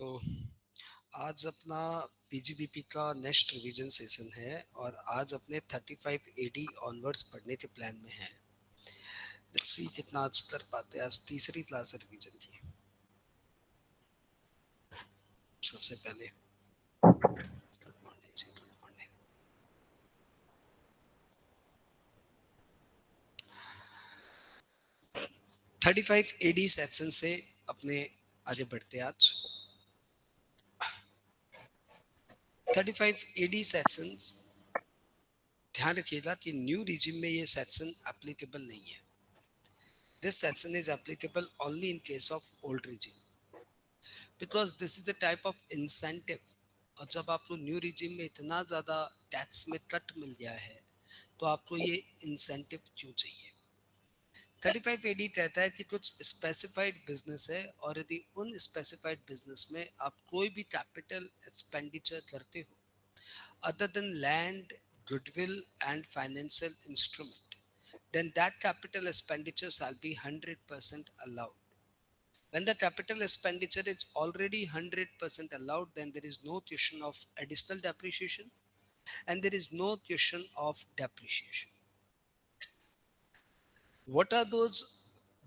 तो आज अपना पीजीबीपी का नेक्स्ट रिवीजन सेशन है और आज अपने 35 एडी ऑनवर्ड्स पढ़ने के प्लान में है। लेट्स सी कितना आज कर पाते हैं। आज तीसरी क्लास रिवीजन की। सबसे पहले good morning ji, good morning. Thirty five AD section से अपने आगे बढ़ते हैं आज। 35 एडी सेक्शन, ध्यान रखिएगा कि न्यू रिजिम में ये सेक्शन एप्लीकेबल नहीं है। This section is applicable only in case of old regime, because this is a type of incentive. और जब आपको न्यू रिजिम में इतना ज़्यादा टैक्स में कट मिल गया है तो आपको ये इंसेंटिव क्यों चाहिए। 35 एडी कहता है कि कुछ स्पेसिफाइड बिजनेस है और यदि उन स्पेसिफाइड बिजनेस में आप कोई भी कैपिटल एक्सपेंडिचर करते हो other than land, goodwill and financial instrument, then that capital expenditure shall be 100% allowed. When the capital expenditure is already 100% allowed, then there is no question of additional depreciation and there is no question of depreciation. What are those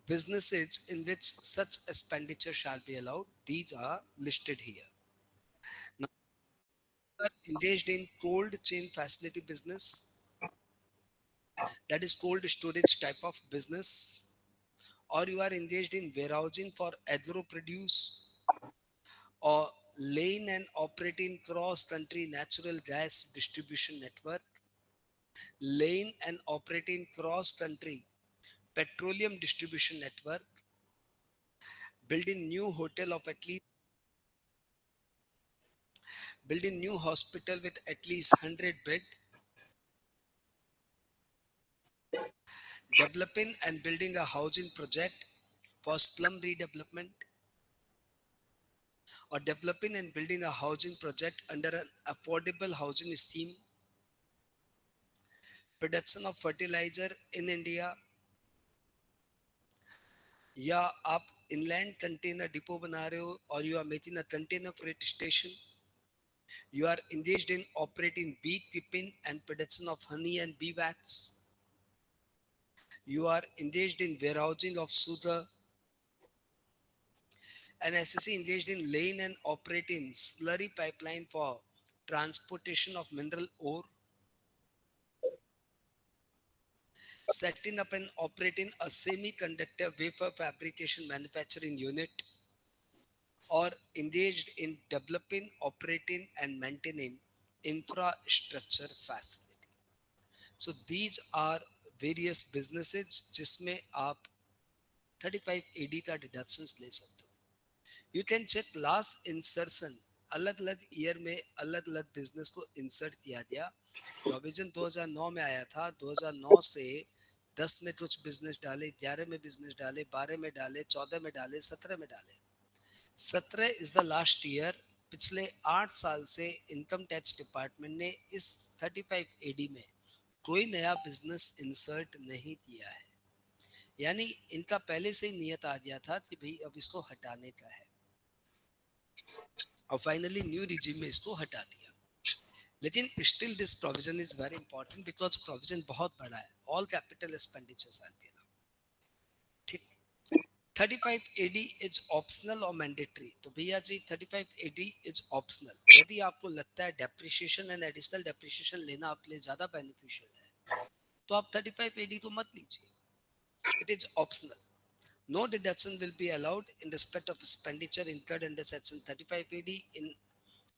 businesses in which such expenditure shall be allowed? These are listed here. Now, you are engaged in cold chain facility business, that is cold storage type of business, or you are engaged in warehousing for agro produce, or laying and operating cross-country natural gas distribution network, laying and operating cross-country petroleum distribution network, building new hotel of at least, building new hospital with at least 100 bed, developing and building a housing project for slum redevelopment, or developing and building a housing project under an affordable housing scheme, production of fertilizer in India, या आप inland container depot बना रहे हो और you are making a container freight station, you are engaged in operating beekeeping and production of honey and bee wax, you are engaged in warehousing of sugar, an SSC engaged in laying and operating slurry pipeline for transportation of mineral ore, setting up and operating a semiconductor wafer fabrication manufacturing unit, or engaged in developing, operating and maintaining infrastructure facility. So these are various businesses जिसमें आप 35 AD का deductions ले सकते हो। You can check last insertion, अलग अलग year में अलग अलग बिजनेस को इंसर्ट किया गया। प्रोविजन 2009 में आया था, 2009 से 10 में कुछ बिजनेस डाले, 11 में बिजनेस डाले, 12 में डाले, 14 में डाले, 17 में डाले। 17 इज द लास्ट ईयर। पिछले 8 साल से इनकम टैक्स डिपार्टमेंट ने इस 35 एडी में कोई नया बिजनेस इंसर्ट नहीं किया है, यानी इनका पहले से ही नियत आ गया था कि भाई अब इसको हटाने का है और फाइनली न्यू रिजीम में इसको हटा दिया। लेकिन still this provision is very important because provision बहुत बड़ा है। All capital expenditures are there. ठीक। 35 एडी इज ऑप्शनल और मैंडेटरी। तो भैया जी 35 एडी इज ऑप्शनल। यदि आपको लगता है डेप्रिसिएशन एंड एडिशनल डेप्रिसिएशन लेना आपके लिए ज्यादा बेनिफिशियल है तो आप 35 एडी तो मत लीजिए। It is optional. No deduction will be allowed in respect of expenditure incurred under section 35 AD in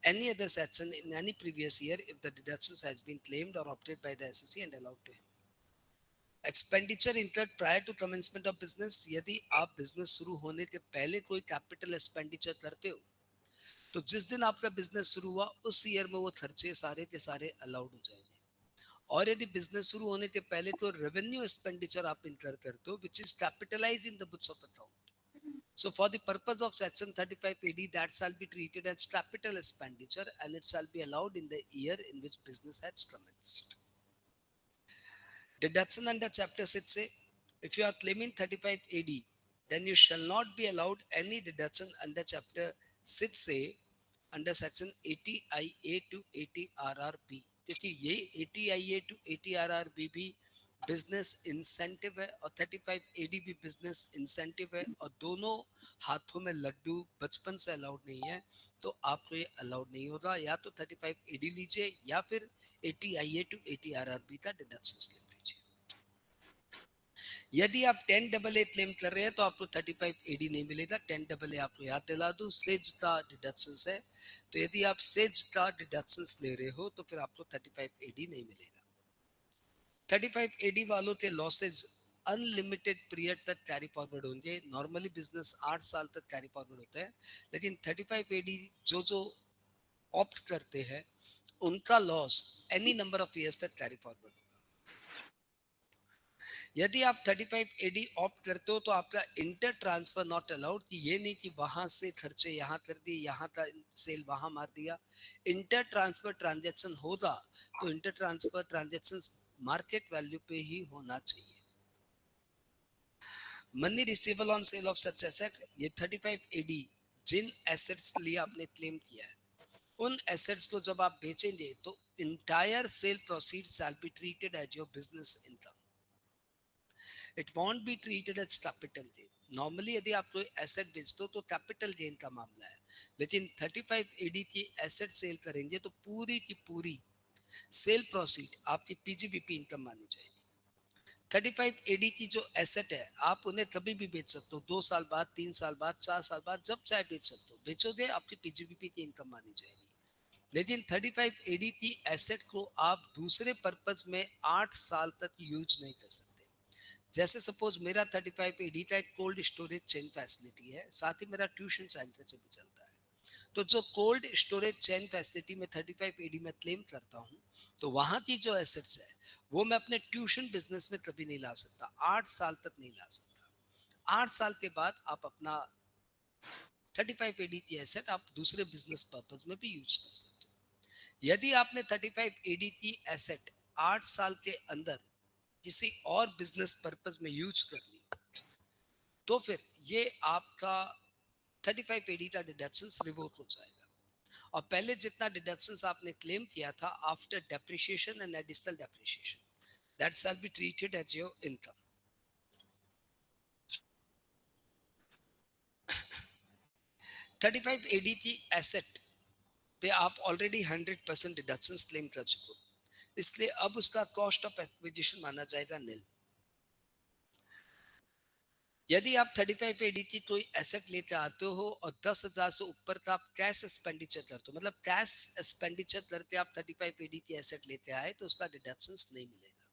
any other section in any previous year if the deductions has been claimed or opted by the SSC and allowed to him. Expenditure incurred prior to commencement of business, यदि आप business शुरू होने के पहले कोई capital expenditure करते हो तो जिस दिन आपका बिजनेस शुरू हुआ उस ईयर में वो खर्चे सारे के सारे अलाउड हो जाएंगे। और यदि बिजनेस शुरू होने के पहले कोई रेवेन्यू एक्सपेंडिचर आप इनकर करते हो which is capitalize in the books of account, so for the purpose of section 35 AD that shall be treated as capital expenditure and it shall be allowed in the year in which business has commenced. Deduction under chapter 6 say if you are claiming 35 AD then you shall not be allowed any deduction under chapter सिट से under section 80IA to 80RRB, क्योंकि ये 80IA to 80RRB भी business incentive है और 35AD भी business incentive है, और दोनों हाथों में लड्डू बचपन से अलाउड नहीं है, तो आपको ये अलाउड नहीं होगा। या तो 35AD लीजिए या फिर 80IA to 80RRB का डिडक्शन ले लीजिए। यदि आप 10AA क्लेम कर रहे हैं तो आपको 35AD नहीं मिलेगा। 10AA आपको याद दिला दूं सेज का डिडक्शन है, तो यदि आप सेज का डिडक्शन ले रहे हो तो फिर आपको 35AD नहीं मिलेगा। 35AD वालों के लॉसेज अनलिमिटेड पीरियड तक कैरी फॉरवर्ड होंगे। नॉर्मली बिजनेस 8 साल तक कैरी फॉरवर्ड होता है, लेकिन 35AD जो ऑप्ट करते हैं उनका loss any number of years तक कैरी फॉरवर्ड होगा। यदि आप 35AD ऑप्ट करते हो तो आपका इंटर ट्रांसफर नॉट अलाउड, कि ये नहीं कि वहां से खर्चे यहाँ कर दिए, यहाँ का सेल वहां मार दिया। इंटर ट्रांसफर ट्रांजेक्शन होगा तो inter transfer transaction market value पे ही होना चाहिए। Money receivable on sale of such asset, ये 35AD जिन एसेट्स लिए आपने क्लेम किया है, उन एसेट्स को जब आप बेचेंगे तो entire sale proceed shall be treated as your business income. It won't be treated as capital gain. Normally यदि आप कोई एसेट बेचते हो तो कैपिटल गेन का मामला है, लेकिन 35AD की एसेट सेल करेंगे तो पूरी की पूरी सेल प्रोसीड आपकी पीजीबीपी इनकम मानी जाएगी। 35AD की जो एसेट है आप उन्हें कभी भी बेच सकते हो, 2 साल बाद, 3 साल बाद, 4 साल बाद, जब चाहे बेच सकते हो। बेचोगे आपकी पीजीबीपी की इनकम मानी जाएगी। लेकिन 35AD की एसेट को आप दूसरे पर्पज में 8 साल तक यूज नहीं कर सकते। जैसे सपोज मेरा 35AD का एक कोल्ड स्टोरेज चेन फैसिलिटी है, साथ ही मेरा ट्यूशन सेंटर भी चलता है। तो जो कोल्ड स्टोरेज चेन फैसिलिटी में 35AD में क्लेम करता हूँ, तो वहां की जो एसेट्स है वो मैं अपने ट्यूशन बिजनेस में कभी नहीं ला सकता, 8 साल तक नहीं ला सकता। 8 साल के बाद आप अपना 35AD की एसेट आप दूसरे बिजनेस पर्पज में भी यूज कर सकते हो। यदि आपने 35AD की एसेट 8 साल के अंदर किसी और बिजनेस पर्पज में यूज कर ली, तो फिर ये आपका 35AD का डिडक्शन रिवोक हो जाएगा, और पहले जितना डिडक्शन आपने क्लेम किया था after depreciation and additional depreciation, that shall be treated as your income. 35AD की एसेट पे आप ऑलरेडी 100% डिडक्शन क्लेम कर चुके हो, इसलिए अब उसका कॉस्ट ऑफ एक्विजिशन माना जाएगा नील। यदि आप 35AD की कोई एसेट लेते आते हो और 10,000 से ऊपर का आप कैश एक्सपेंडिचर करते हो, मतलब कैश एक्सपेंडिचर करके आप 35AD की एसेट लेते आए, तो उसका डिडक्शन नहीं मिलेगा।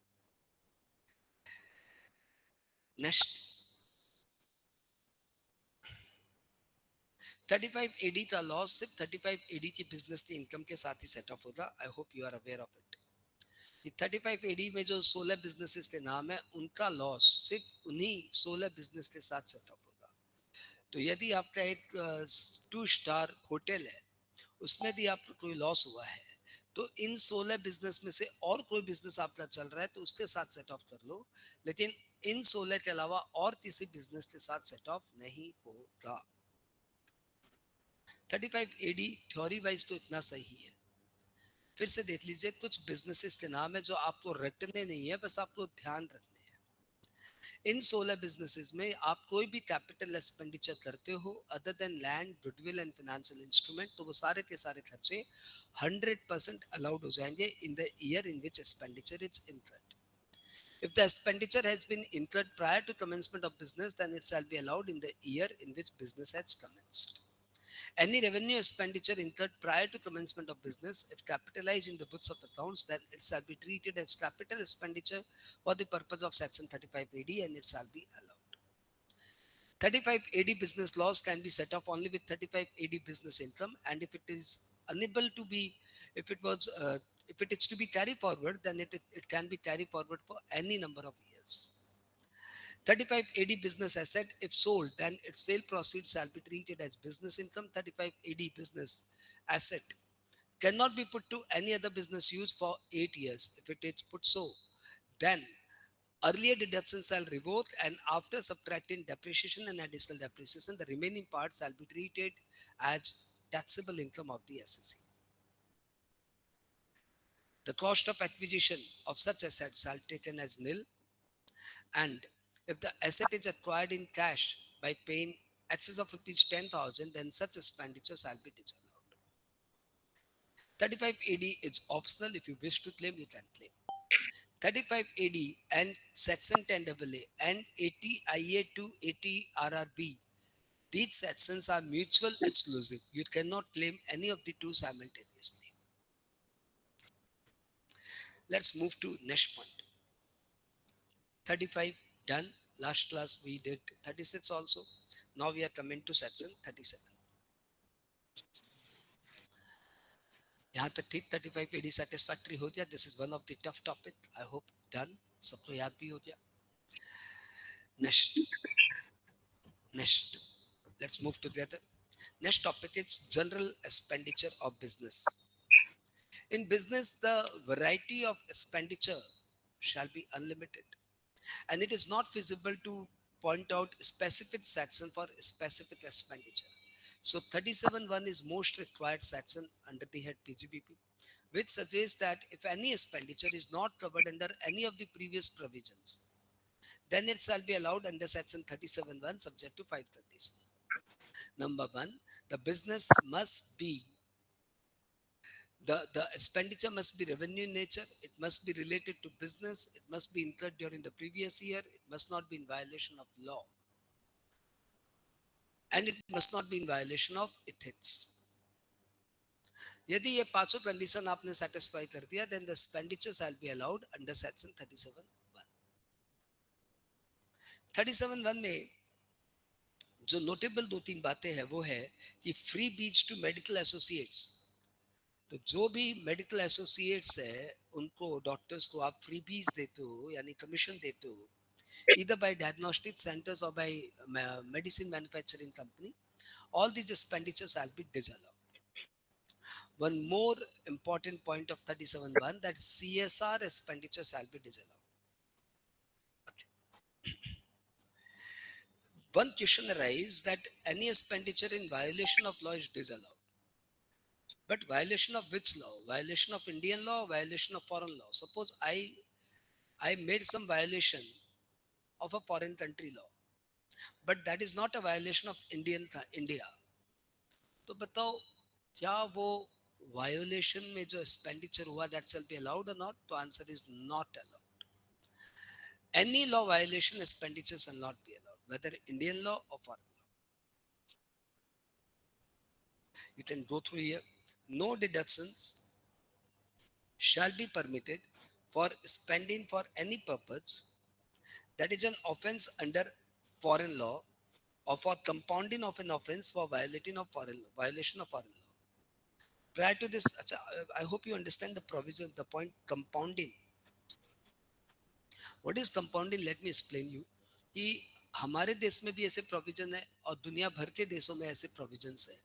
नेक्स्ट, 35AD का लॉस सिर्फ 35AD की बिजनेस की इनकम के साथ ही सेट ऑफ होगा। I hope you are aware of it. ये 35AD में जो 16 बिजनेसेस के नाम है, उनका लॉस सिर्फ उन्हीं 16 बिजनेस के साथ सेट ऑफ होगा। तो यदि आपका एक 2 स्टार होटल है, उसमें भी आपको कोई लॉस हुआ है, तो इन 16 बिजनेस में से और कोई बिजनेस आपका चल रहा है तो उसके साथ सेट ऑफ कर लो, लेकिन इन 16 के अलावा और किसी बिजनेस के साथ सेट ऑफ नहीं होगा। 35AD थ्योरी वाइज तो इतना सही है। फिर से देख लीजिए, कुछ बिजनेसेस के नाम है जो आपको रटने नहीं है, बस आपको ध्यान रखने हैं। इन 16 बिजनेसेस में आप कोई भी कैपिटल एक्सपेंडिचर करते हो other than land, goodwill and financial instrument, तो वो सारे के सारे खर्चे 100% अलाउड हो जाएंगे in the year in which expenditure is incurred. If the expenditure has been incurred prior to commencement of business, then it shall be allowed in the year in which business has commenced. Any revenue expenditure incurred prior to commencement of business, if capitalized in the books of accounts, then it shall be treated as capital expenditure for the purpose of Section 35AD and it shall be allowed. 35AD business loss can be set off only with 35AD business income, and if it is unable to be, if it was, if it is to be carried forward, then it can be carried forward for any number of years. 35AD business asset, if sold, then its sale proceeds shall be treated as business income. 35AD business asset cannot be put to any other business use for 8 years. If it is put so, then Earlier deductions shall revoke, and after subtracting depreciation and additional depreciation, the remaining part shall be treated as taxable income of the assessee. The cost of acquisition of such assets shall be taken as nil, and if the asset is acquired in cash by paying excess of rupees 10,000, then such expenditure shall be disallowed. 35 AD is optional. If you wish to claim, you can claim. 35 AD and Section 10 AA and 80 IA to 80 RRB, these sections are mutual exclusive. You cannot claim any of the two simultaneously. Let's move to next point. 35 done. Last class we did 36 also. Now we are coming to section 37. यहाँ तक ठीक 35 AD satisfactory हो गया. This is one of the tough topic. I hope done. सबको याद भी हो गया. Next. Let's move together. Next topic is general expenditure of business. In business, the variety of expenditure shall be unlimited, and it is not feasible to point out specific section for specific expenditure. So 37.1 is most required section under the head PGBP, which suggests that if any expenditure is not covered under any of the previous provisions, then it shall be allowed under section 37.1 subject to 5 conditions. Number one, the business must be the expenditure must be revenue in nature. It must be related to business. It must be incurred during the previous year. It must not be in violation of law. And it must not be in violation of ethics. यदि ये पांचों condition आपने satisfy कर दिया, then the expenditure shall be allowed under section 37.1. 37.1 में जो notable दो तीन बातें हैं वो है कि free beach to medical associates. तो जो भी मेडिकल एसोसिएट्स है उनको डॉक्टर्स को आप फ्री बीज देते हो यानी कमीशन देते हो, either by diagnostic centers or by medicine manufacturing company, all these expenditures shall be disallowed. One more important point of 37.1, that CSR expenditure shall be disallowed. Okay. One question arises that any expenditure in violation of law is disallowed. But violation of which law? Violation of Indian law or violation of foreign law? Suppose I made some violation of a foreign country law, but that is not a violation of India. तो बताओ क्या वो violation में जो expenditure हुआ that shall be allowed or not? तो answer is not allowed. Any law violation expenditure shall not be allowed, whether Indian law or foreign law. You can go through here. No deductions shall be permitted for spending for any purpose that is an offense under foreign law or for compounding of an offense for violation of foreign law. Prior to this, I hope you understand the provision, the point compounding. What is compounding? Let me explain you. कि हमारे देश में भी ऐसे provision है और दुनिया भर के देशों में ऐसे प्रोविजंस है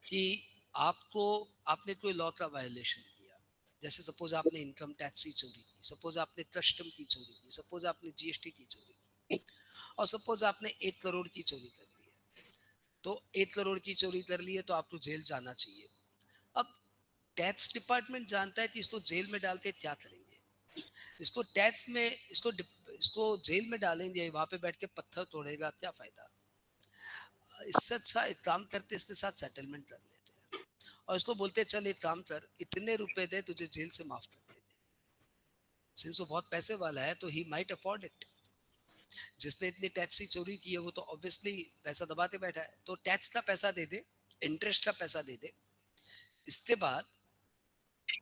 कि आपने कोई लॉ का वायलेशन किया, जैसे सपोज आपने इनकम टैक्स की चोरी की, सपोज आपने कस्टम की चोरी की, सपोज आपने जीएसटी की चोरी की, और सपोज आपने 1 करोड़ की चोरी कर ली है. तो 1 करोड़ की चोरी कर ली है तो आपको जेल जाना चाहिए. अब टैक्स डिपार्टमेंट जानता है कि इसको जेल में डाल के क्या करेंगे, इसको टैक्स में इसको जेल में डालेंगे, वहां पे बैठ के पत्थर तोड़ेगा, क्या फायदा. इससे अच्छा एक काम करते, इसके साथ सेटलमेंट कर लेते हैं और इसको बोलते चल एक काम कर, इतने रुपए दे, तुझे जेल से माफ कर देंगे. सिंस वो बहुत पैसे वाला है तो ही माइट अफोर्ड इट. जिसने इतनी टैक्स की चोरी की है वो तो ऑब्वियसली पैसा दबाते बैठा है, तो टैक्स का पैसा दे दे, इंटरेस्ट का पैसा दे दे, इसके बाद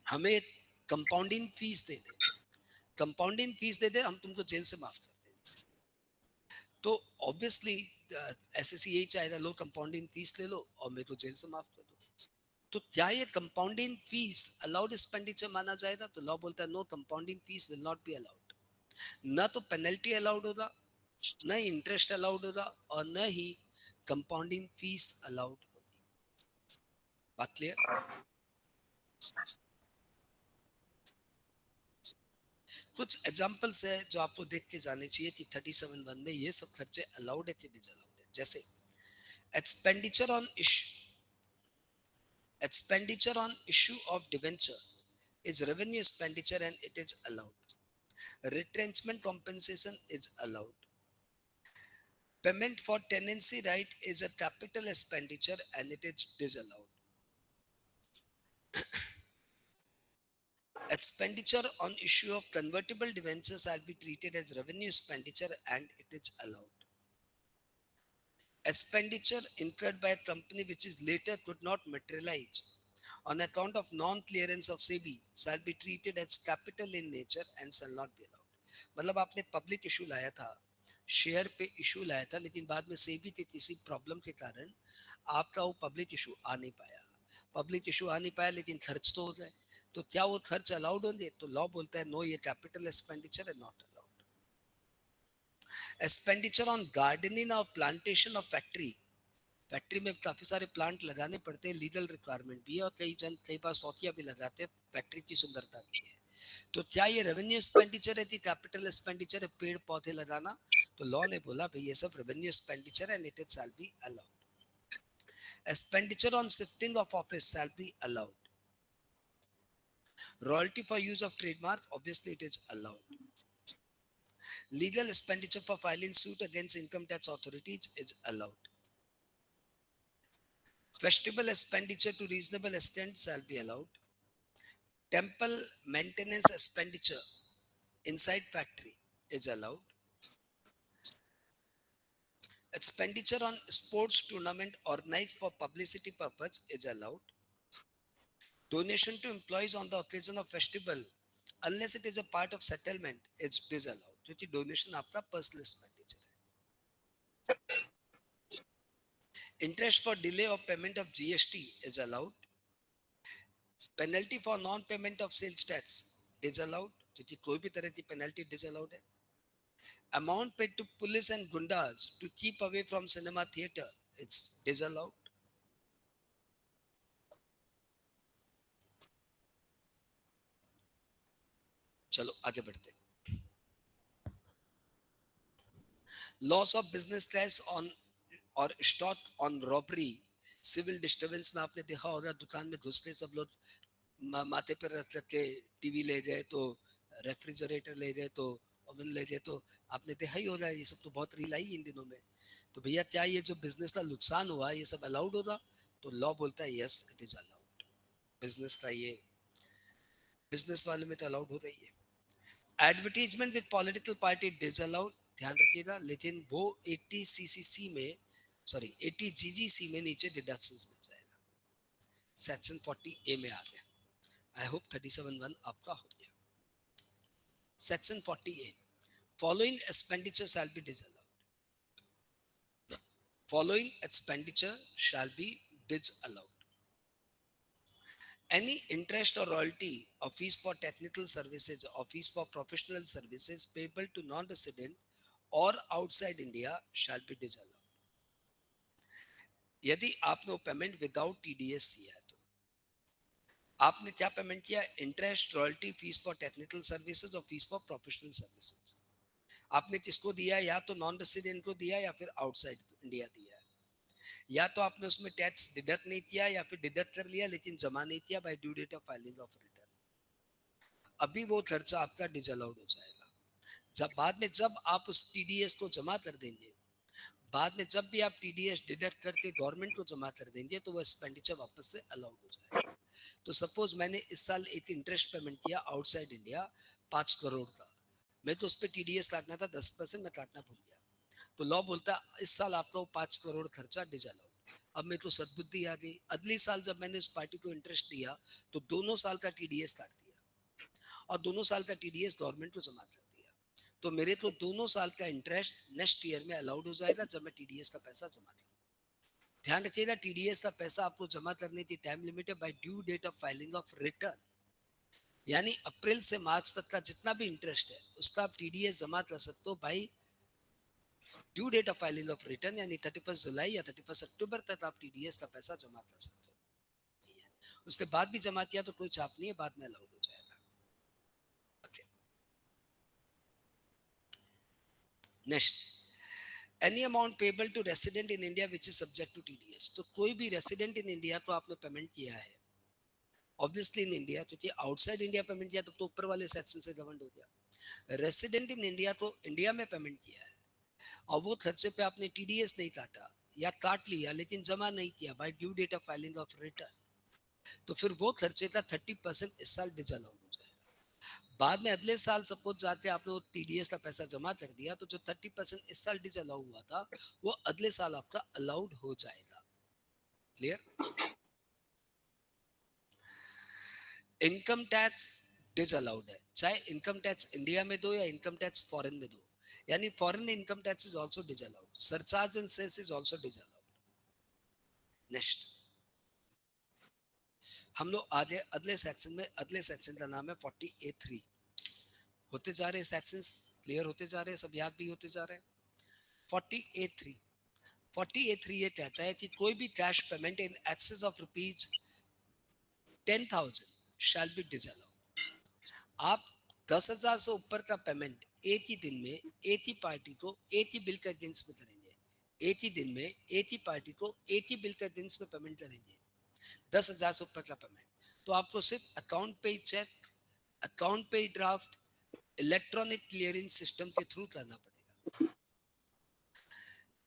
हमें कंपाउंडिंग फीस दे दे, कंपाउंडिंग फीस दे दे, हम तुमको जेल से माफ कर देंगे. तो ऑब्वियसली एसएससी यही चाहेगा, लो कंपाउंडिंग फीस ले लो और मेरे को जेल से माफ कर दो. तो क्या ये कंपाउंडिंग फीस अलाउड एक्सपेंडिचर माना जाएगा? तो लॉ बोलता है no, compounding fees will not be allowed. ना तो पेनल्टी अलाउड होगा, न इंटरेस्ट अलाउड होगा और न ही कंपाउंडिंग फीस अलाउड होगी. बात क्लियर? कुछ एग्जांपल्स है जो आपको देख के जाने चाहिए कि 37(1) में ये सब खर्चे अलाउड है कि डिसअलाउड है। जैसे expenditure on issue of debenture is revenue expenditure and it is allowed. Retrenchment compensation is allowed. Payment for tenancy right is a capital expenditure and it is disallowed. Expenditure on issue of convertible debentures shall be treated as revenue expenditure and it is allowed. Expenditure incurred by a company which is later could not materialize on account of non-clearance of SEBI shall be treated as capital in nature and shall not be allowed. मतलब आपने public issue लाया था, share पे issue लाया था, लेकिन बाद में सेबी के किसी प्रॉब्लम के कारण आपका वो पब्लिक इशू आ नहीं पाया। पब्लिक इशू आ नहीं पाया लेकिन खर्च तो हो गए, तो क्या वो खर्च अलाउड होंगे? तो लॉ बोलता है नो, ये कैपिटल एक्सपेंडिचर है, not allowed. Expenditure on gardening और प्लांटेशन ऑफ फैक्ट्री में काफी सारे प्लांट लगाने पड़ते हैं, लीगल रिक्वायरमेंट भी है, और कई बार सौतिया भी लगाते हैं फैक्ट्री की सुंदरता के लिए। तो क्या ये रेवेन्यू एक्सपेंडिचर है कि कैपिटल एक्सपेंडिचर है पेड़ पौधे लगाना? तो लॉ ने बोला भाई ये सब revenue expenditure and it shall be allowed. Expenditure on shifting of office shall be allowed. Royalty for use of trademark obviously it is allowed. Legal expenditure for filing suit against income tax authorities is allowed. Festival expenditure to reasonable extent shall be allowed. Temple maintenance expenditure inside factory is allowed. Expenditure on sports tournament organized for publicity purpose is allowed. Donation to employees on the occasion of festival, unless it is a part of settlement, is disallowed. क्योंकि donation आपका personal expenditure है. Interest for delay of payment of GST is allowed. Penalty for non-payment of sales tax disallowed, क्योंकि कोई भी तरह की penalty disallowed है. Amount paid to police and gundas to keep away from cinema theatre, it's disallowed. चलो आगे बढ़ते हैं. Loss of business class on or stock on robbery, civil disturbance में आपने देखा होगा दुकान में घुसते सब लोग माथे पर रख के टीवी ले गए, तो रेफ्रिजरेटर ले गए, तो ओवन ले गए, तो आपने देखा ही होगा, ये सब तो बहुत रील आई इन दिनों में. तो भैया क्या ये जो बिजनेस का नुकसान हुआ ये सब अलाउड होगा? तो लॉ बोलता है yes it is allowed. Business का ये बिजनेस वाले में तो अलाउड हो रही है. Advertisement with political party disallowed, ध्यान रखिएगा, लेकिन वो 80 सीसीसी में, सॉरी 80 जीजीसी में नीचे डिडक्शंस मिल जाएगा. सेक्शन 40 ए में आ गया. आई होप 37(1) आपका हो गया. Section 40 A, following expenditure shall be disallowed. Following expenditure shall be disallowed. Any interest or royalty or fees for technical services or fees for professional services payable to non-resident or outside India shall be disallowed. यदि आपने payment without TDS किया है, तो आपने क्या payment किया? Interest, royalty, fees for technical services और fees for professional services. आपने किसको दिया? या तो नॉन रेसिडेंट को दिया या फिर आउटसाइड इंडिया दिया. या तो आपने उसमें टैक्स डिडक्ट नहीं किया या फिर डिडक्ट कर लिया लेकिन जमा नहीं किया by due date of filing of return. अभी वो खर्चा आपका डिसअलाउड हो जाएगा. जब बाद में जब आप उस टीडीएस को जमा कर देंगे, बाद में जब भी आप टीडीएस डिडक्ट करके गवर्नमेंट को जमा कर देंगे, तो वो एक्सपेंडिचर वापस से अलाउड हो जाएगा. तो सपोज मैंने इस साल एक इंटरेस्ट पेमेंट किया आउटसाइड इंडिया 5 करोड़ का, मैं तो उस पर टीडीएस काटना था 10%, मैं काटना भूल गया. तो लॉ बोलता है इस साल आपका 5 करोड़ खर्चा डिसअलाउड. अब मेरे को सद्बुद्धि आ गई, अगले साल जब मैंने उस पार्टी को इंटरेस्ट दिया तो दोनों साल का टीडीएस काट दिया और दोनों साल का टीडीएस गवर्नमेंट को जमा कर दिया. तो मेरे तो दोनों साल का इंटरेस्ट नेक्स्ट ईयर में अलाउड हो जाएगा जब मैं टीडीएस का पैसा जमा करूँ. ध्यान रखिएगा, टीडीएस का पैसा आपको जमा करने की टाइम लिमिट है by due date of filing of return. यानी अप्रैल से मार्च तक का जितना भी इंटरेस्ट है उसका आप टीडीएस जमा कर सकते हो भाई due date of filing of return, यानी 31 जुलाई या 31 अक्टूबर तक आप टीडीएस का पैसा जमा कर सकते हो. उसके बाद भी जमा किया तो कोई चाप नहीं है, बाद में अलाउड हो जाएगा. Okay. Next, any amount payable to resident in India which is subject to TDS. तो कोई भी रेसिडेंट इन इंडिया तो आपने पेमेंट किया है ऑब्वियसली इन इंडिया, क्योंकि आउटसाइड इंडिया पेमेंट किया तो ऊपर वाले सेक्शन से गवर्न हो गया। रेसिडेंट इन इंडिया तो इंडिया में पेमेंट किया है और वो खर्चे पे आपने टीडीएस नहीं काटा या काट लिया लेकिन जमा नहीं किया by due date of filing of return, तो फिर वो खर्चे का 30% इस साल डिसअलाउड हो जाएगा। बाद में अगले साल सपोज जाके आपने वो टीडीएस का पैसा जमा कर दिया तो जो 30% इस साल डिसअलाउ हुआ था वो अगले साल आपका अलाउड हो जाएगा। क्लियर? इनकम टैक्स डिसअलाउड है, चाहे इनकम टैक्स इंडिया में दो या इनकम टैक्स फॉरेन में दो, यानी foreign income tax is also disallowed, surcharge and cess is also disallowed. Next, हम लोग आगे अगले सेक्शन में, अगले सेक्शन का नाम है 40A3। होते जा रहे सेक्शंस, क्लियर होते जा रहे हैं, सब याद भी होते जा रहे हैं। 40A3, 40A3 ये कहता है कि कोई भी cash payment in excess of rupees 10,000 shall be disallowed. आप 10,000 से ऊपर का पेमेंट एक ही दिन में एक ही पार्टी को एक ही बिल के अगेंस्ट में करेंगे। एक ही दिन में एक ही पार्टी को एक ही बिल के अगेंस्ट में पेमेंट करेंगे। 10,000 से ऊपर का पेमेंट तो आपको सिर्फ अकाउंट पे चेक, अकाउंट पे ड्राफ्ट, इलेक्ट्रॉनिक क्लियरिंग सिस्टम के थ्रू करना पड़ेगा।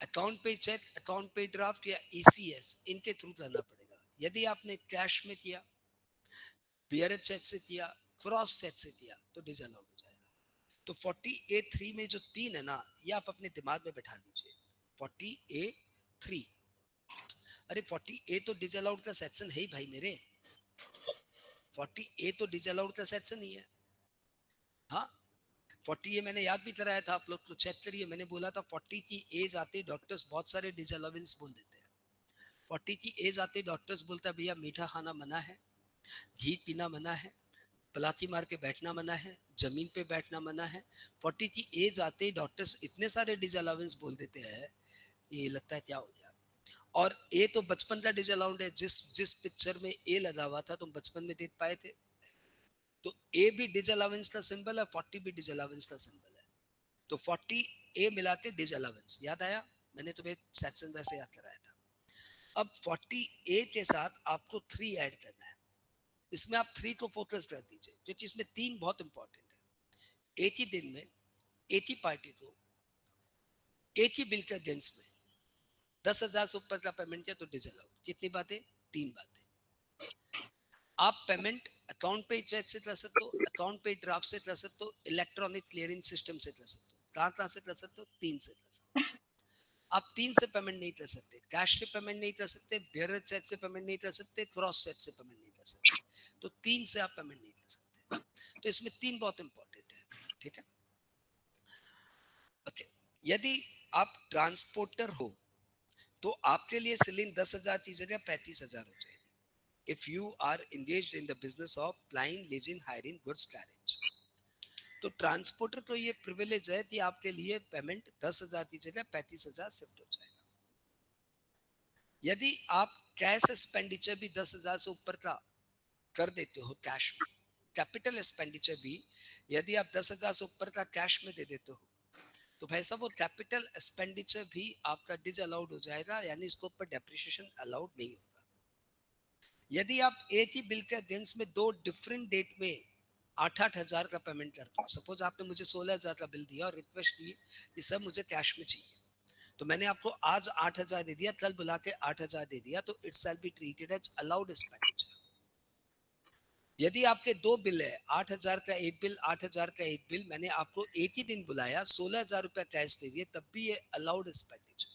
अकाउंट पे चेक, अकाउंट पे ड्राफ्ट या ईसीएस इनके थ्रू करना पड़ेगा। यदि आपने कैश में किया, बियर चेक से किया, क्रॉस चेक से किया तो डिसअलाउड हो जाएगा। तो 40A3 में जो तीन है ना, ये आप अपने दिमाग में बैठा लीजिए। 40A3, अरे 40A तो डिसअलाउड का सेक्शन है ही भाई मेरे, 40A तो डिसअलाउड का सेक्शन ही है। हाँ, 40A मैंने याद भी कराया था, आप लोग तो चेक करिए। मैंने बोला था 40 की एज आते डॉक्टर्स बहुत सारे डिसअलाउंस बोल देते हैं। 40 की एज आते डॉक्टर्स बोलता है भैया मीठा खाना मना है, घी पीना मना है, पलाथी मार के बैठना मना है, जमीन पे बैठना मना है। 40 की एज आते ही डॉक्टर्स इतने सारे डिसअलाउंस बोल देते हैं, ये लगता है क्या हो गया। और ए तो बचपन का डिसअलाउंस है, जिस जिस पिक्चर में ए लगा हुआ था तुम बचपन में देख पाए थे, तो ए भी डिसअलाउंस का सिंबल है, 40 भी डिसअलाउंस का सिंबल है। तो 40A मिलाते डिसअलाउंस, याद आया? मैंने तुम्हें सेक्शन वैसे याद कराया था। अब 40A के साथ आपको 3 ऐड करना है। इसमें आप 3 को फोकस कर दीजिए क्योंकि इसमें 3 बहुत इंपॉर्टेंट है। एक ही दिन में एक ही पार्टी को एक ही बिल के अगेंस्ट में 10,000 से ऊपर का पेमेंट किया तो डिसअलाउड। कितनी बातें? 3 बातें। आप पेमेंट अकाउंट पे चेक से कर सकते हो, अकाउंट पे ड्राफ्ट से कर सकते हो, इलेक्ट्रॉनिक क्लियरिंग सिस्टम से कर सकते हो। कहां से कर सकते हो? 3 से कर सकते हो। आप 3 से पेमेंट नहीं कर सकते, कैश से पेमेंट नहीं कर सकते, बियर चेक से पेमेंट नहीं कर सकते, क्रॉस चेक से पेमेंट नहीं कर सकते। तो 3 से आप पेमेंट नहीं कर सकते। तो इसमें 3 बहुत इंपॉर्टेंट है। ठीक है, ओके। यदि आप ट्रांसपोर्टर हो तो आपके लिए सीलिंग 10,000 की जगह 35,000 हो जाएगी। If you are engaged in the business of flying, leasing, hiring goods carriage. तो ट्रांसपोर्टर को ये प्रिविलेज है कि आपके लिए पेमेंट 10,000 की जगह 35,000 शिफ्ट हो जाएगा। यदि आप कैश एक्सपेंडिचर भी 10,000 से ऊपर का कर देते हो कैश में, कैपिटल एक्सपेंडिचर भी यदि आप 10,000 से ऊपर का कैश में दे देते हो तो भाई साहब वो कैपिटल एक्सपेंडिचर भी आपका डिसअलाउड हो जाएगा, यानी इसके ऊपर डेप्रिसिएशन अलाउड नहीं होगा। यदि आप एक ही बिल के अगेंस्ट में 2 डिफरेंट डेट में 8,000 का पेमेंट करते हो, सपोज आपने मुझे 16,000 का बिल दिया और रिक्वेस्ट की कि सर मुझे कैश में चाहिए, तो मैंने आपको आज 8,000 दे दिया, कल बुला के 8,000 दे दिया, तो it shall be treated as allowed expenditure. यदि आपके 2 बिल है, 8,000 का एक बिल, 8,000 का एक बिल, मैंने आपको एक ही दिन बुलाया, 16,000 रुपया कैश दे दिए, तब भी ये अलाउड एक्सपेंडिचर।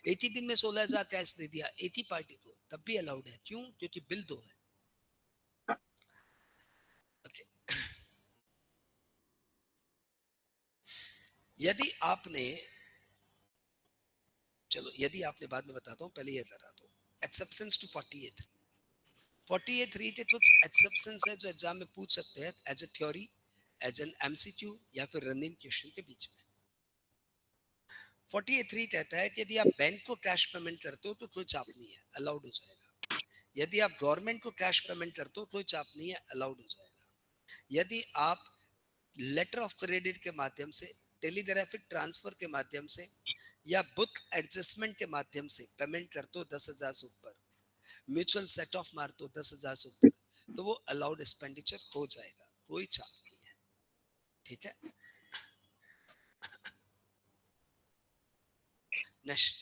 एक ही दिन में 16,000 कैश दे दिया एक ही पार्टी को, तब भी अलाउड है। क्यों? क्योंकि बिल 2 है। okay. यदि आपने, चलो यदि आपने बाद में बताता हूँ, पहले ये करा दो एक्सेप्शंस टू 40A3। 40A3 के कुछ एक्सेप्शंस है जो एग्जाम में पूछ सकते हैं as a theory, as an MCQ या फिर रनिंग क्वेश्चन के बीच में। 40A3 कहता है कि यदि आप बैंक को कैश पेमेंट करते हो तो कोई चाप नहीं है, अलाउड हो जाएगा। यदि आप गवर्नमेंट को कैश पेमेंट करते हो कोई चाप नहीं है, अलाउड हो जाएगा। यदि आप लेटर ऑफ क्रेडिट के माध्यम से टेलीग्राफिक ट्रांसफर के माध्यम से या बुक एडजस्टमेंट के माध्यम से पेमेंट कर दो 10,000 से ऊपर, म्यूचुअल सेट ऑफ मार दो 10,000 से ऊपर, तो वो अलाउड एक्सपेंडिचर हो जाएगा, कोई चाप नहीं है। ठीक है, नेक्स्ट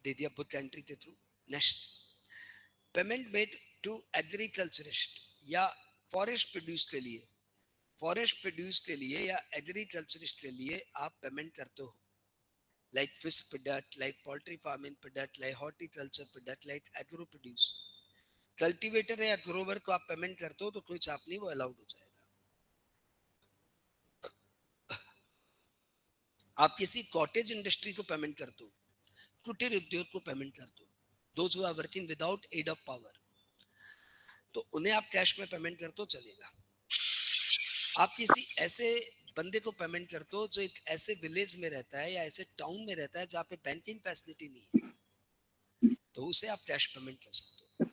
दे दिया बुक एंट्री के थ्रू। Next, payment made to agriculturist या फॉरेस्ट प्रोड्यूस के लिए, फॉरेस्ट प्रोड्यूस के लिए या एग्रीकल्चरिस्ट के लिए आप पेमेंट करते हो, like fish product, like poultry farming product, like horticulture product, like agro produce. Cultivator या ग्रोवर को आप पेमेंट करते हो तो कोई चाप नहीं, वो अलाउड हो जाएगा। आप किसी कॉटेज इंडस्ट्री को पेमेंट करते हो, कुटीर उद्योग को पेमेंट करते हो, those who are working without aid of power, तो उन्हें आप कैश में पेमेंट करते हो, चलेगा। आप किसी ऐसे बंदे को पेमेंट करते हो जो एक ऐसे विलेज में रहता है या ऐसे टाउन में रहता है जहाँ पे बैंकिंग फैसिलिटी नहीं है, तो उसे आप कैश पेमेंट कर सकते हो।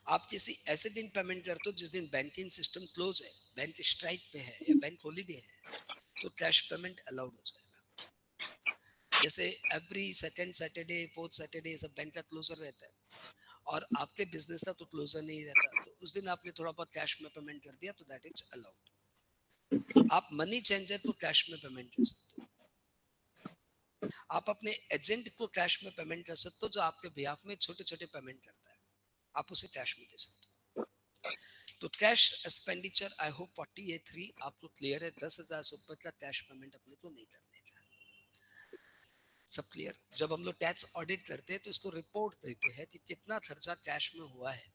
आप किसी ऐसे दिन पेमेंट करते हो जिस दिन बैंकिंग सिस्टम क्लोज है, बैंक स्ट्राइक पे है या बैंक हॉलीडे है, तो कैश पेमेंट अलाउड हो जाएगा। जैसे every second Saturday, fourth Saturday सब बैंक का क्लोजर रहता है और आपके बिजनेस का तो क्लोजर नहीं रहता, तो उस दिन आपने थोड़ा बहुत कैश में पेमेंट कर दिया तो दैट इज अलाउड। आप मनी चेंजर को कैश में पेमेंट कर सकते हो, आप अपने एजेंट को कैश में पेमेंट कर सकते हो जो आपके बिहाफ में छोटे छोटे पेमेंट करता है, आप उसे कैश में दे सकते हो। तो कैश एक्सपेंडिचर आई होप 48.3 आपको क्लियर है। 10,000 से ऊपर का कैश पेमेंट अपने को नहीं करने का, सब क्लियर। जब हम लोग टैक्स ऑडिट करते हैं तो इसको रिपोर्ट देते हैं कि कितना खर्चा कैश में हुआ है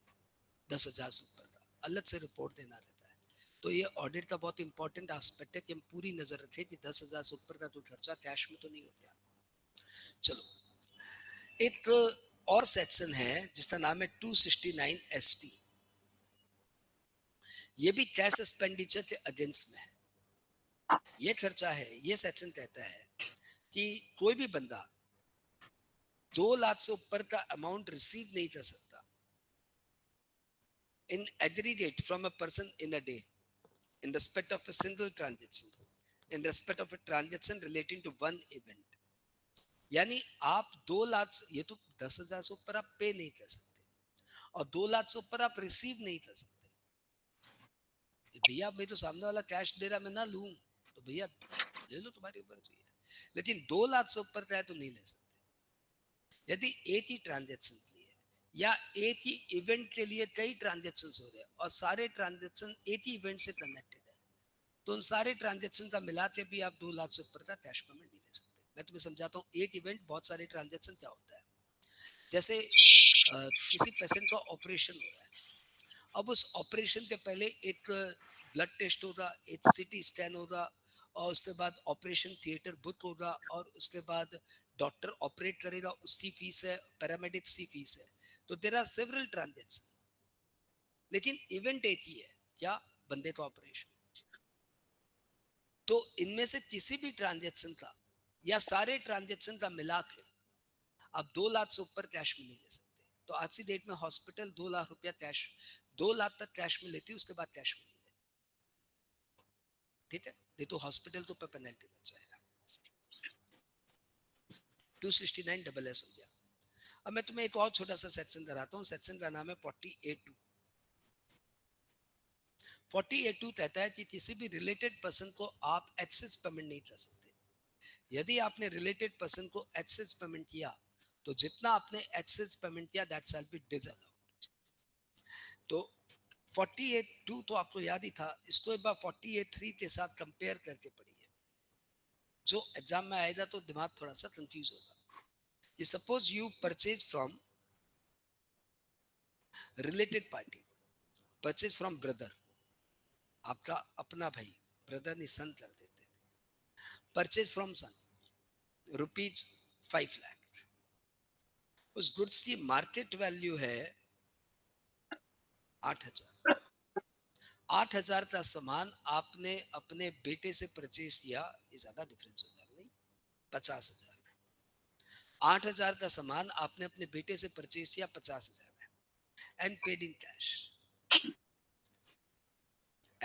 10,000 से ऊपर का, अलग से रिपोर्ट देना रहता है। तो ये ऑडिट का बहुत इंपॉर्टेंट एस्पेक्ट है कि हम पूरी नजर रखें कि 10,000 से ऊपर का कोई खर्चा कैश में तो नहीं हो गया। चलो, एक और सेक्शन है जिसका नाम है 269 ST, ये भी कैश एक्सपेंडिचर के अगेंस्ट में है। ये खर्चा है, ये सेक्शन कहता है कि कोई भी बंदा 2 लाख से ऊपर का अमाउंट रिसीव नहीं कर सकता in aggregate from a person in a day in respect of a single transaction, in respect of a transaction relating to one event। यानी आप 2 लाख, ये तो 10,000 से ऊपर आप पे नहीं कर सकते और 2 लाख से ऊपर आप रिसीव नहीं कर सकते। भैया मैं तो सामने वाला कैश दे रहा, मैं ना लूं तो भैया ले लो, तुम्हारी ऊपर चाहिए, लेकिन 2 लाख से ऊपर का है तो नहीं ले सकते। यदि एक ही ट्रांजेक्शन के लिए या एक ही इवेंट के लिए कई ट्रांजेक्शन हो रहे हैं और सारे ट्रांजेक्शन एक ही इवेंट से कनेक्टेड है, तो उन सारे ट्रांजेक्शन का मिला के भी आप 2 लाख से ऊपर का कैश पेमेंट नहीं ले सकते। मैं तुम्हें समझाता हूँ, एक इवेंट बहुत सारे ट्रांजेक्शन क्या होता है। जैसे किसी पेशेंट का ऑपरेशन हो रहा है, अब उस ऑपरेशन के पहले एक ब्लड टेस्ट होगा, एक सिटी स्कैन होगा, और उसके बाद ऑपरेशन थिएटर बुक होगा, और उसके बाद डॉक्टर ऑपरेट करेगा, उसकी फीस है, पैरामेडिक्स की फीस है। तो देयर आर सेवरल ट्रांजेक्शन, लेकिन इवेंट एक ही है, क्या, बंदे का ऑपरेशन। तो इनमें से किसी भी ट्रांजेक्शन का या सारे ट्रांजेक्शन का मिला के आप 2 लाख से ऊपर कैश में नहीं ले सकते। तो आज की डेट में हॉस्पिटल 2 लाख रुपया कैश, 2 लाख तक कैश में लेती है, उसके बाद कैश में नहीं लेती। ठीक है, नहीं तो हॉस्पिटल तो पर पेनल्टी लग जाएगा। 269 हो गया। अब मैं तुम्हें एक और छोटा सा सेक्शन कराता हूँ, सेक्शन का नाम है 48(2). 48(2) कहता है कि किसी भी रिलेटेड पर्सन को आप एक्सेस पेमेंट नहीं कर सकते। यदि आपने रिलेटेड पर्सन को एक्सेस पेमेंट किया तो जितना आपने एक्सेस पेमेंट किया दैट शैल बी डिसअलाउड। तो 48(2) तो आपको याद ही था, इसको एक बार 48(3) के साथ कंपेयर करके पढ़िए, जो एग्जाम में आएगा तो दिमाग थोड़ा सा कंफ्यूज होगा। ये suppose you purchase from related party, purchase from brother, आपका अपना भाई, ब्रदर ने सन कर देते, परचेज फ्रॉम सन ₹5 लाख। उस गुड्स की मार्केट वैल्यू है 8,000। 8,000 का सामान आपने अपने बेटे से परचेज किया, ये ज्यादा डिफरेंस हो जाएगा नहीं, 50,000 में। 8,000 का सामान आपने अपने बेटे से परचेज किया 50,000 में, and paid in cash.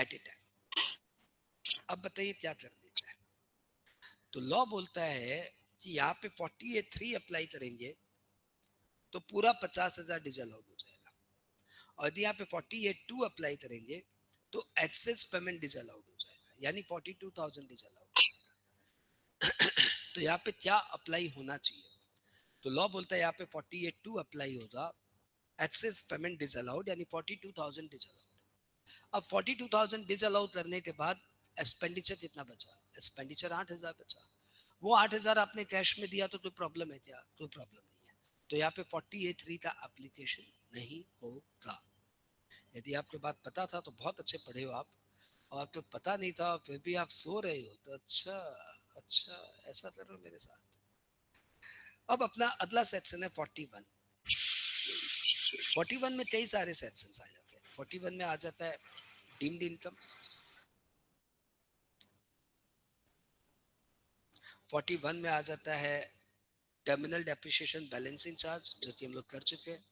At a time. अब बताइए क्या कर देता है। तो लॉ बोलता है कि यहाँ पे 48(3) अप्लाई करेंगे तो पूरा 50,000 डिसअलाउड हो जाएगा, और यदि यहाँ पे 48(2) अप्लाई करेंगे तो एक्सेस पेमेंट डिसअलाउड हो जाएगा, यानी 42,000 डिसअलाउड हो जाएगा। तो यहाँ पे क्या अप्लाई होना चाहिए? तो लॉ बोलता है यहाँ पे 48(2) अप्लाई होगा, एक्सेस पेमेंट डिसअलाउड, यानी 42,000 डिसअलाउड। अब 42,000 डिसअलाउ करने के बाद एक्सपेंडिचर कितना बचा? एक्सपेंडिचर 8,000 बचा। वो 8,000 आपने कैश में दिया तो कोई प्रॉब्लम है क्या? कोई प्रॉब्लम नहीं है। तो यहाँ पे 48(3) का एप्लीकेशन नहीं होगा। यदि आपको बात पता था तो बहुत अच्छे पढ़े हो आप, और आपको पता नहीं था फिर भी आप सो रहे हो तो अच्छा अच्छा ऐसा कर रहे हो मेरे साथ। अब अपना अगला सेक्शन है 41। 41 में कई सारे सेक्शंस आ जाते हैं। 41 में आ जाता है डीम्ड इनकम, 41 में आ जाता है टर्मिनल डेप्रिसिएशन बैलेंसिंग चार्ज, जो कि हम लोग कर चुके हैं।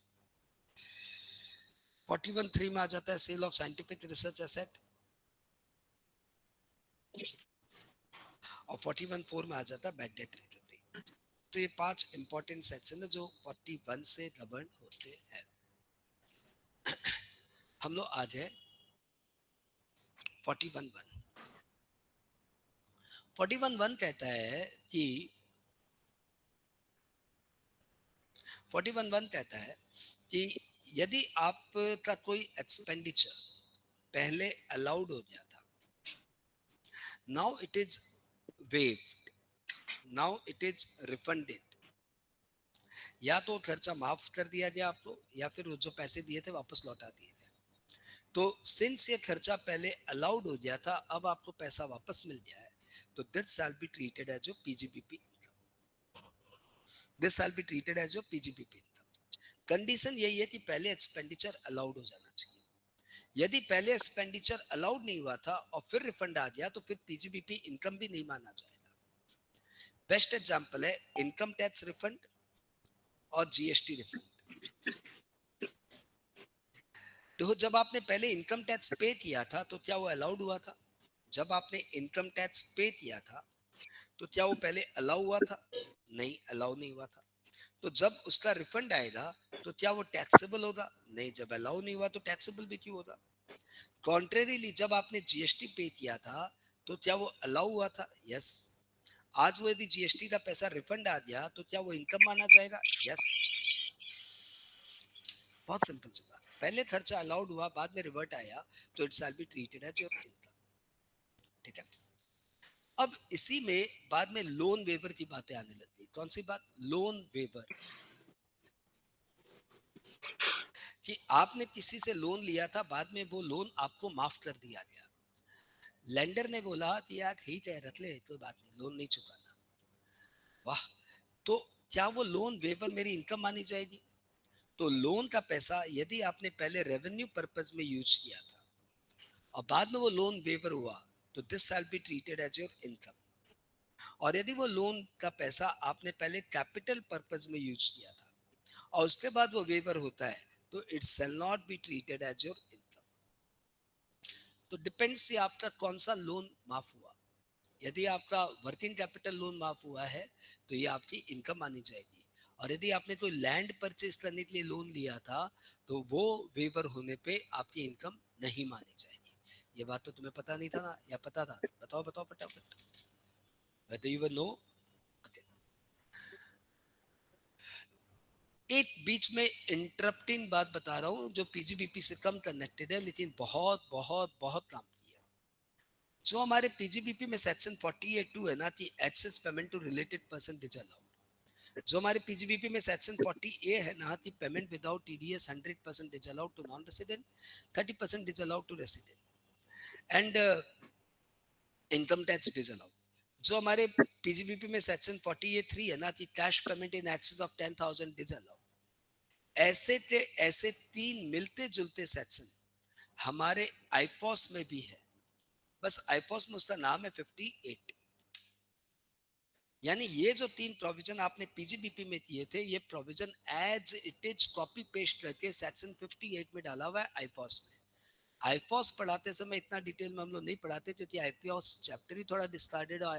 41(3) में आ जाता है sale of scientific research asset, और 41(4) में आ जाता है बैड डेट रिकवरी। तो ये 5 इंपॉर्टेंट सेक्शन है जो 41 से गवर्न होते हैं। हम लोग आज है 41(1). 41(1) कहता है कि 41(1) कहता है कि यदि आपका कोई एक्सपेंडिचर पहले अलाउड हो गया था, now it is waived, now it is refunded, या तो खर्चा माफ कर दिया गया आपको, या फिर वो जो पैसे दिए थे वापस लौटा दिए गए। तो सिंस ये खर्चा पहले अलाउड हो गया था, अब आपको पैसा वापस मिल गया है, तो this shall be treated as your PGBP income. This shall be treated as your PGBP income. Condition यही है कि पहले एक्सपेंडिचर अलाउड हो जाना चाहिए। यदि पहले एक्सपेंडिचर अलाउड नहीं हुआ था और फिर रिफंड आ गया तो फिर पीजीबीपी इनकम भी नहीं माना जाएगा। बेस्ट एग्जांपल है इनकम टैक्स रिफंड और जीएसटी रिफंड। तो जब आपने पहले इनकम टैक्स पे किया था तो क्या वो अलाउड हुआ था? जब आपने इनकम टैक्स पे किया था तो क्या वो पहले अलाउ हुआ था? नहीं, अलाउ नहीं हुआ था। तो जब उसका रिफंड आएगा तो क्या वो टैक्सेबल होगा? नहीं, जब अलाउ नहीं हुआ तो टैक्सेबल भी क्यों होगा? कॉन्ट्रेरीली जब आपने जीएसटी पे किया था तो क्या वो अलाउ हुआ था? यस। आज वो यदि जीएसटी का पैसा रिफंड आ गया तो क्या वो इनकम माना जाएगा? यस। बहुत सिंपल सी बात। पहले खर्चा अलाउड हुआ, बाद में रिवर्ट आया, तो it shall be treated as your income. ठीक है। अब इसी में बाद में लोन वेवर की बातें आने लगती। कौन सी बात? Loan waiver. कि आपने किसी से लोन लिया था, बाद में वो लोन आपको माफ कर दिया गया। लेंडर ने बोला कि यार ठीक है रख ले, कोई बात नहीं, लोन नहीं चुकाना। वाह। तो क्या वो लोन वेवर मेरी इनकम मानी जाएगी? तो लोन का पैसा यदि आपने पहले रेवेन्यू पर्पस में यूज किया था और बाद में वो लोन वेवर हुआ, तो this shall be treated as your income. और यदि वो लोन का पैसा आपने पहले कैपिटल पर्पस में यूज किया था और उसके बाद वो वेवर होता है, तो it shall not be treated as your income. तो डिपेंड्स से आपका कौन सा लोन माफ हुआ। यदि आपका वर्किंग कैपिटल लोन माफ हुआ है तो ये आपकी इनकम मानी जाएगी। और यदि आपने कोई लैंड परचेज करने के लिए लोन लिया था तो वो वेवर होने पे आपकी इनकम नहीं मानी जाएगी। ये बात तो तुम्हें पता नहीं था ना, या पता था? बताओ बताओ फटाफट। whether you will know। okay। एक बीच में इंटरप्टिंग बात बता रहा हूँ जो पीजीबीपी से कम कनेक्टेड है, लेकिन बहुत बहुत बहुत काम की है। जो हमारे पीजीबीपी में सेक्शन 48(2) है ना कि excess payment to related person disallowed. जो हमारे पीजीबीपी में सेक्शन 40A है ना कि payment without TDS 100% disallowed to non resident, 30% disallowed to resident, and income tax disallowed. जो हमारे पीजीबीपी में सेक्शन 48(3) है ना कि cash payment in excess of 10,000 disallowed. ऐसे थे ऐसे 3 मिलते जुलते सेक्शन हमारे आईफॉस में भी है, बस आईफॉस में उसका नाम है 58। यानी ये जो 3 प्रोविजन आपने पीजीबीपी में किए थे, ये provision as it is copy paste करके सेक्शन 58 में डाला हुआ है आईफॉस में। आईफॉस पढ़ाते समय इतना डिटेल में हम लोग नहीं पढ़ाते, क्योंकि आईफॉस चैप्टर ही थोड़ा डिस्कार्डेड, और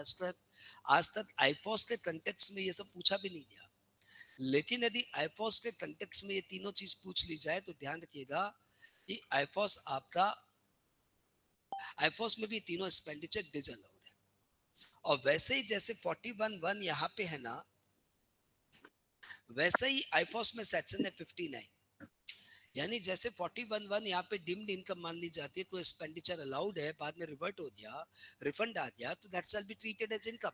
आज तक आईफॉस के कंटेक्स्ट में ये सब पूछा भी नहीं गया। लेकिन यदि आईफॉस के कंटेक्स्ट में ये तीनों चीज पूछ ली जाए तो ध्यान रखिएगा कि आईफॉस में भी तीनों एक्सपेंडिचर डिसअलाउड है। और वैसे ही जैसे 41(1) यहाँ पे है ना, वैसे ही आईफॉस में सेक्शन है 59, यानी जैसे 41(1) यहाँ पे डिम्ड इनकम मान ली जाती है, कोई एक्सपेंडिचर अलाउड है, बाद में रिवर्ट हो गया, रिफंड आ गया, तो that shall be treated as income.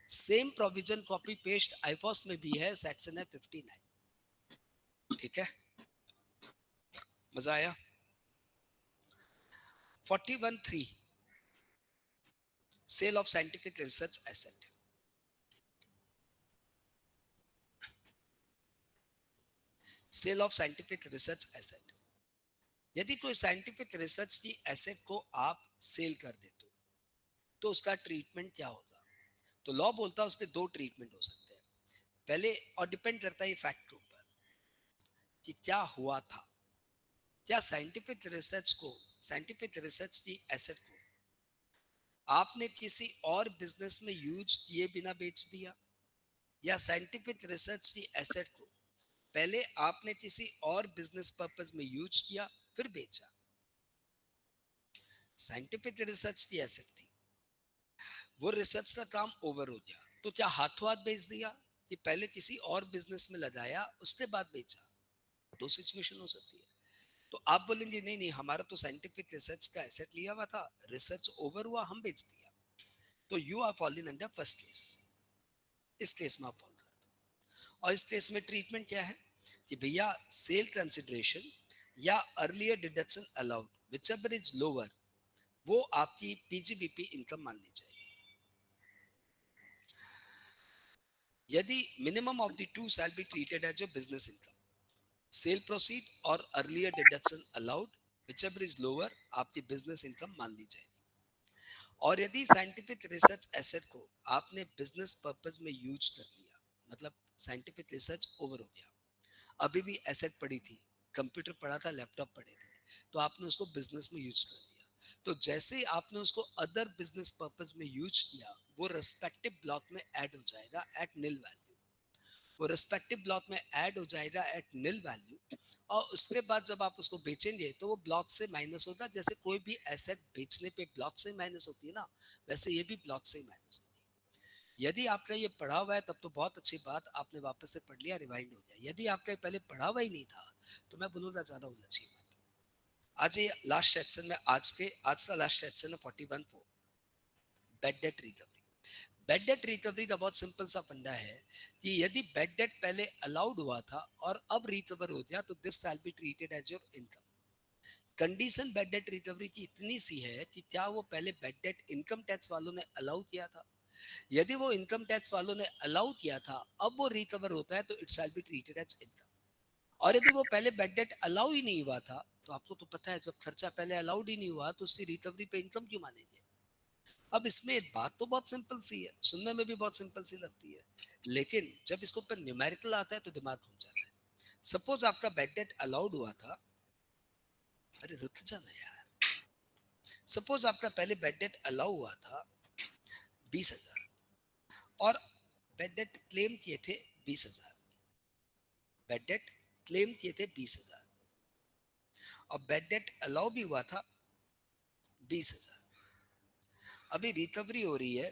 Same provision copy paste आईफॉस में भी है, सेक्शन है 59। ठीक है, मजा आया। 41(3) sale of scientific research asset. Sale of scientific research asset, यदि कोई साइंटिफिक रिसर्च की एसेट को आप सेल कर देते हो तो उसका ट्रीटमेंट क्या होगा? तो लॉ बोलता है उसके दो ट्रीटमेंट हो सकते हैं। पहले, और डिपेंड करता है फैक्ट के ऊपर कि क्या हुआ था, क्या साइंटिफिक रिसर्च की एसेट को आपने किसी और बिजनेस में यूज किए बिना बेच दिया, या साइंटिफिक रिसर्च की एसेट को पहले आपने किसी और बिजनेस पर्पस में यूज किया फिर बेचा। साइंटिफिक रिसर्च की एसेट थी, वो रिसर्च का काम ओवर हो गया, तो क्या हाथों हाथ बेच दिया कि पहले किसी और बिजनेस में लगाया उसके बाद बेचा? दो सिचुएशन हो सकती है। तो आप बोलेंगे नहीं नहीं, हमारा तो साइंटिफिक रिसर्च का एसेट लिया हुआ था, रिसर्च ओवर हुआ, हम बेच दिया, तो you are falling under first case. इस केस में आप फॉल करते हो। और इस केस में ट्रीटमेंट क्या है कि भैया सेल कंसिडरेशन या earlier deduction allowed whichever is lower, वो आपकी पीजीबीपी इनकम मान ली जाएगी। यदि minimum of the two shall be treated as your business income, sale proceed और earlier deduction allowed whichever is lower, आपकी बिजनेस इनकम मान ली जाएगी। और यदि साइंटिफिक रिसर्च एसेट को आपने बिजनेस पर्पस में यूज कर लिया, मतलब साइंटिफिक रिसर्च ओवर हो गया, अभी भी एसेट पड़ी थी, कंप्यूटर पड़ा था, लैपटॉप पड़े थे, तो आपने उसको बिजनेस में यूज कर लिया, तो जैसे ही आपने उसको अदर बिजनेस पर्पस में यूज किया, वो रेस्पेक्टिव ब्लॉक में ऐड हो जाएगा एट निल वैल्यू। वो रेस्पेक्टिव ब्लॉक में ऐड हो जाएगा एट निल वैल्यू, और उसके बाद जब आप उसको बेचेंगे तो वो ब्लॉक से माइनस होगा। जैसे कोई भी एसेट बेचने पे ब्लॉक से माइनस होती है ना, वैसे ये भी ब्लॉक से माइनस होगी। यदि आपने ये पढ़ा हुआ है तब तो बहुत अच्छी बात, आपने वापस से पढ़ लिया, रिवाइंड हो गया। यदि आपने पहले पढ़ा हुआ ही नहीं था तो मैं बोलूँगा ज्यादा उलझिए मत। आज ये लास्ट सेक्शन में, आज का लास्ट सेक्शन है 41(4), bed debt recovery. Bed debt recovery का बहुत सिंपल सा फंडा है कि यदि बेड डेट पहले अलाउड हुआ था और अब रिकवर हो गया, तो this shall be treated as your income. Condition bad debt recovery की इतनी सी है कि क्या वो पहले बेड डेट इनकम टैक्स वालों ने अलाउ किया था। यदि वो इनकम टैक्स वालों ने अलाउ किया था, अब वो रिकवर होता है, तो it shall be treated as income. और यदि वो पहले बेड डेट अलाउ ही नहीं हुआ था, तो आपको तो पता है जब खर्चा पहले अलाउड ही नहीं हुआ तो उसकी रिकवरी पे इनकम क्यों मानेंगे? अब इसमें एक बात तो बहुत सिंपल सी है, सुनने में भी बहुत सिंपल सी लगती है, लेकिन जब इसको पर न्यूमेरिकल आता है तो दिमाग घूम जाता है। सपोज आपका बेड डेट अलाउड हुआ था, अरे रुक जाना यार, सपोज आपका पहले बेड डेट अलाउ हुआ था 20,000, और बेड डेट क्लेम किए थे 20,000, बेड डेट क्लेम किए थे 20,000, और बेड डेट अलाउ भी हुआ था 20,000। अभी रिकवरी हो रही है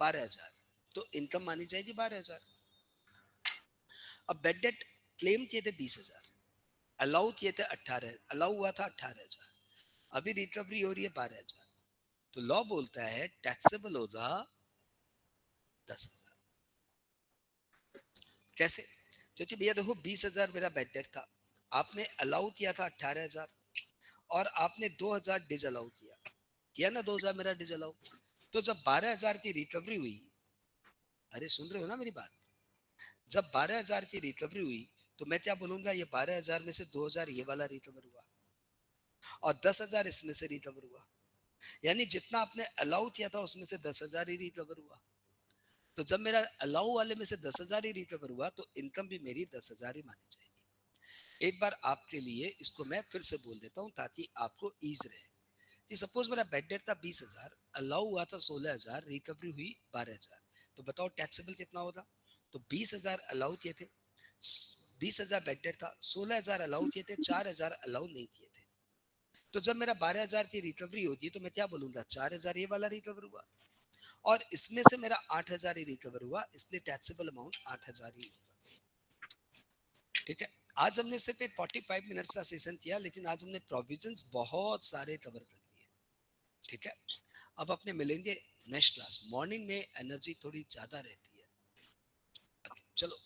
12,000, तो इनकम मानी जाएगी 12,000। अब बेड डेट क्लेम किए थे 20,000, अलाउ किए थे 18, अलाउ हुआ था 18,000, अभी रिकवरी हो रही है 12,000, तो लॉ बोलता है टैक्सेबल होगा 10,000। कैसे? क्योंकि भैया देखो 20,000 मेरा बेड डेट था, आपने अलाउ किया था 18,000, और आपने 2,000 डिज अलाउ किया, किया ना 2,000 मेरा डिज अलाउ, तो जब 12,000 की रिकवरी हुई, अरे सुन रहे हो ना मेरी बात, जब 12,000 की रिकवरी हुई, तो मैं क्या बोलूंगा, ये 12,000 में से 2,000 ये वाला रिकवर हुआ, और 10,000 इसमें से रिकवर हुआ, यानी जितना आपने अलाउ किया था उसमें से 10,000 ही रिकवर हुआ। तो जब मेरा अलाउ वाले में से 10,000 ही रिकवर हुआ, तो इनकम भी मेरी 10,000 ही मानी जाएगी। एक बार आपके लिए इसको मैं फिर से बोल देता हूँ ताकि आपको ईज रहे कि सपोज मेरा बेड डेट था 20,000, अलाउ हुआ था 16,000, रिकवरी हुई 12,000, तो बताओ टैक्सेबल कितना होगा? तो 20,000 अलाउ किए थे, 20,000 बेड डेट था, 16,000 अलाउ किए थे, 4,000 अलाउ नहीं किए थे। तो जब मेरा 12,000 की रिकवरी होती है तो मैं क्या बोलूंगा? 4,000 ये वाला रिकवर हुआ और इसमें से मेरा 8,000 ही रिकवर हुआ, इसलिए टैक्सेबल अमाउंट 8,000 ही होगा। ठीक है, आज हमने सिर्फ एक 45 मिनट्स का सेशन किया, लेकिन आज हमने प्रोविजंस बहुत सारे कवर कर लिए। ठीक है, अब अपने मिलेंगे नेक्स्ट क्लास। मॉर्निंग में एनर्जी थोड़ी ज्यादा रहती है। चलो